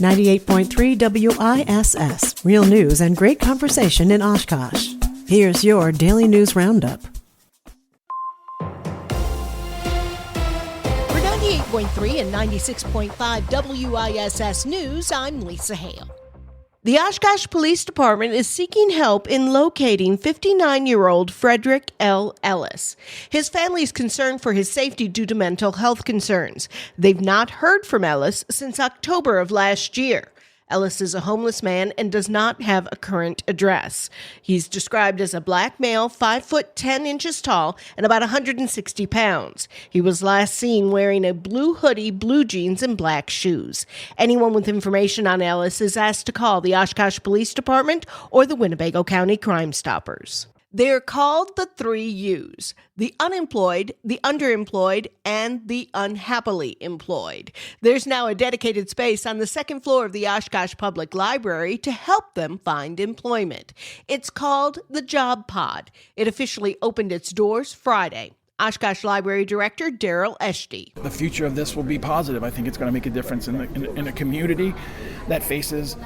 98.3 WISS. Real news and great conversation in Oshkosh. Here's your Daily News Roundup. For 98.3 and 96.5 WISS News, I'm Lisa Hale. The Oshkosh Police Department is seeking help in locating 59-year-old Frederick L. Ellis. His family is concerned for his safety due to mental health concerns. They've not heard from Ellis since October of last year. Ellis is a homeless man and does not have a current address. He's described as a black male, 5 foot 10 inches tall, and about 160 pounds. He was last seen wearing a blue hoodie, blue jeans, and black shoes. Anyone with information on Ellis is asked to call the Oshkosh Police Department or the Winnebago County Crime Stoppers. They're called the 3 U's: the unemployed, the underemployed, and the unhappily employed. There's now a dedicated space on the second floor of the Oshkosh Public Library to help them find employment. It's called the Job Pod. It officially opened its doors Friday. Oshkosh Library Director Daryl Eshty. The future of this will be positive. I think it's going to make a difference in a community that faces,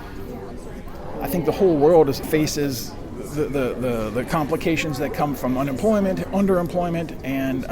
I think the whole world faces the complications that come from unemployment, underemployment, and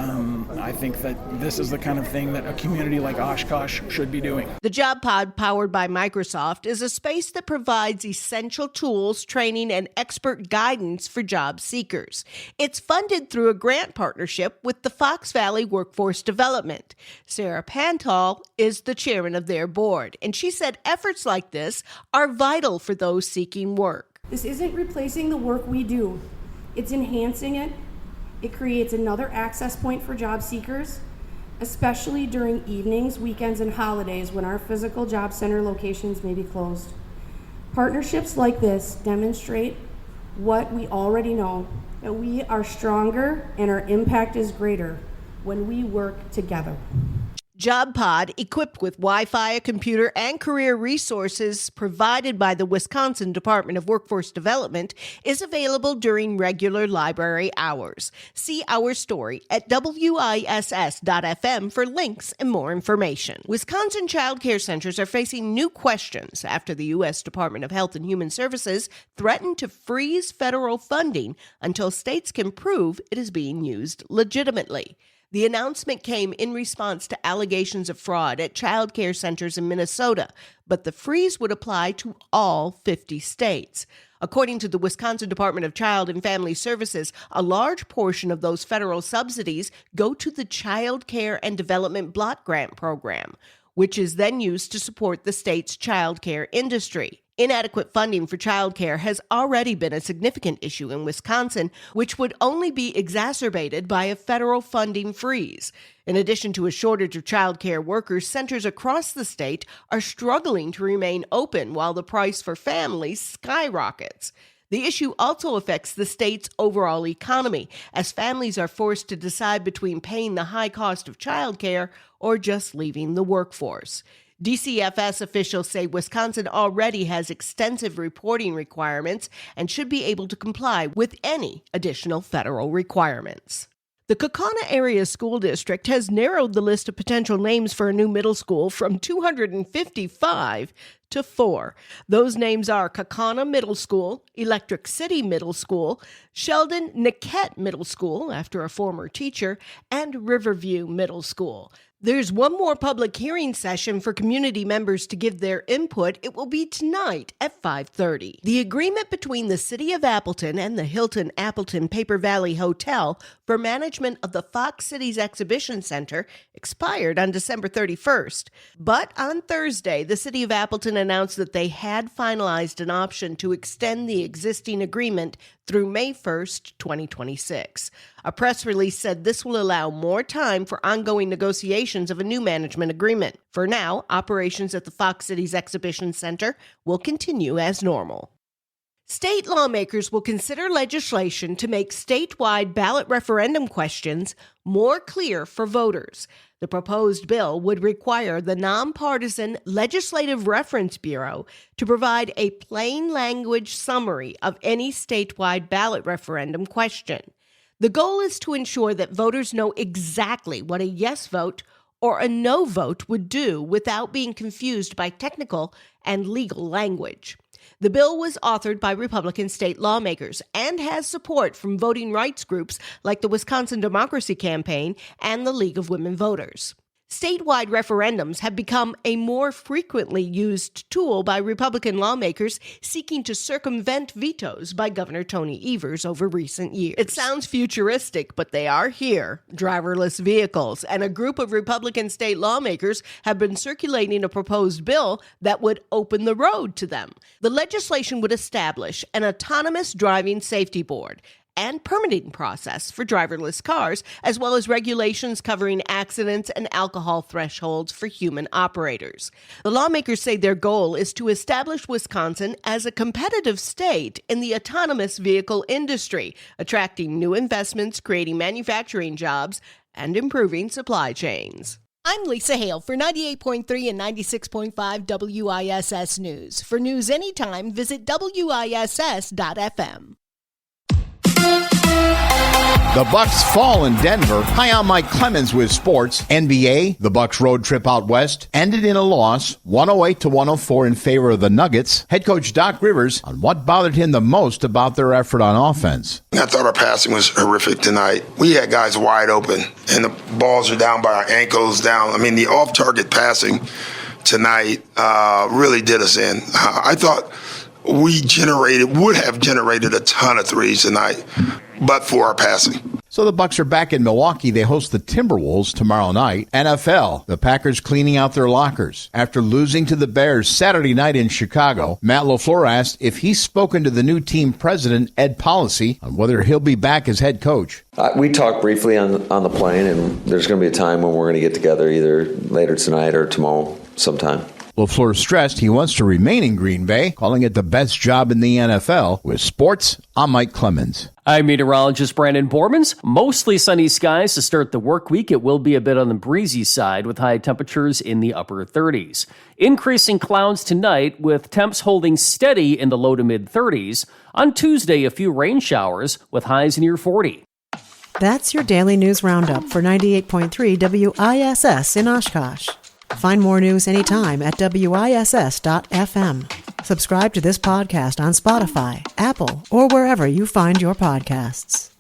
I think that this is the kind of thing that a community like Oshkosh should be doing. The Job Pod, powered by Microsoft, is a space that provides essential tools, training, and expert guidance for job seekers. It's funded through a grant partnership with the Fox Valley Workforce Development. Sarah Pantal is the chairman of their board, and she said efforts like this are vital for those seeking work. This isn't replacing the work we do. It's enhancing it. It creates another access point for job seekers, especially during evenings, weekends, and holidays when our physical job center locations may be closed. Partnerships like this demonstrate what we already know, that we are stronger and our impact is greater when we work together. Job Pod, equipped with Wi-Fi, a computer, and career resources provided by the Wisconsin Department of Workforce Development, is available during regular library hours. See our story at WISS.FM for links and more information. Wisconsin child care centers are facing new questions after the U.S. Department of Health and Human Services threatened to freeze federal funding until states can prove it is being used legitimately. The announcement came in response to allegations of fraud at child care centers in Minnesota, but the freeze would apply to all 50 states. According to the Wisconsin Department of Child and Family Services, a large portion of those federal subsidies go to the Child Care and Development Block Grant Program, which is then used to support the state's child care industry. Inadequate funding for childcare has already been a significant issue in Wisconsin, which would only be exacerbated by a federal funding freeze. In addition to a shortage of childcare workers, centers across the state are struggling to remain open while the price for families skyrockets. The issue also affects the state's overall economy, as families are forced to decide between paying the high cost of childcare or just leaving the workforce. DCFS officials say Wisconsin already has extensive reporting requirements and should be able to comply with any additional federal requirements. The Kaukauna Area School District has narrowed the list of potential names for a new middle school from 255 to 4. Those names are Kaukauna Middle School, Electric City Middle School, Sheldon Niquette Middle School, after a former teacher, and Riverview Middle School. There's one more public hearing session for community members to give their input. It will be tonight at 5:30. The agreement between the City of Appleton and the Hilton Appleton Paper Valley Hotel for management of the Fox Cities Exhibition Center expired on December 31st. But on Thursday, the City of Appleton announced that they had finalized an option to extend the existing agreement through May 1st, 2026. A press release said this will allow more time for ongoing negotiations of a new management agreement. For now, operations at the Fox Cities Exhibition Center will continue as normal. State lawmakers will consider legislation to make statewide ballot referendum questions more clear for voters. The proposed bill would require the nonpartisan Legislative Reference Bureau to provide a plain language summary of any statewide ballot referendum question. The goal is to ensure that voters know exactly what a yes vote or a no vote would do without being confused by technical and legal language. The bill was authored by Republican state lawmakers and has support from voting rights groups like the Wisconsin Democracy Campaign and the League of Women Voters. Statewide referendums have become a more frequently used tool by Republican lawmakers seeking to circumvent vetoes by Governor Tony Evers over recent years. It sounds futuristic, but they are here. Driverless vehicles, and a group of Republican state lawmakers have been circulating a proposed bill that would open the road to them. The legislation would establish an autonomous driving safety board and permitting process for driverless cars, as well as regulations covering accidents and alcohol thresholds for human operators. The lawmakers say their goal is to establish Wisconsin as a competitive state in the autonomous vehicle industry, attracting new investments, creating manufacturing jobs, and improving supply chains. I'm Lisa Hale for 98.3 and 96.5 WISS News. For news anytime, visit WISS.FM. The Bucks fall in Denver. Hi, I'm Mike Clemens with sports. NBA, the Bucks road trip out west, ended in a loss, 108-104 in favor of the Nuggets. Head coach Doc Rivers on what bothered him the most about their effort on offense. I thought our passing was horrific tonight. We had guys wide open, and the balls are down by our ankles down. I mean, the off-target passing tonight really did us in. I thought we would have generated a ton of threes tonight, but for our passing. So the Bucks are back in Milwaukee. They host the Timberwolves tomorrow night. NFL, the Packers cleaning out their lockers. After losing to the Bears Saturday night in Chicago, Matt LaFleur asked if he's spoken to the new team president, Ed Policy, on whether he'll be back as head coach. We talked briefly on the plane, and there's going to be a time when we're going to get together either later tonight or tomorrow sometime. LaFleur stressed he wants to remain in Green Bay, calling it the best job in the NFL. With sports, I'm Mike Clemens. I'm meteorologist Brandon Bormans. Mostly sunny skies to start the work week. It will be a bit on the breezy side with high temperatures in the upper 30s. Increasing clouds tonight with temps holding steady in the low to mid 30s. On Tuesday, a few rain showers with highs near 40. That's your daily news roundup for 98.3 WISS in Oshkosh. Find more news anytime at WISS.FM. Subscribe to this podcast on Spotify, Apple, or wherever you find your podcasts.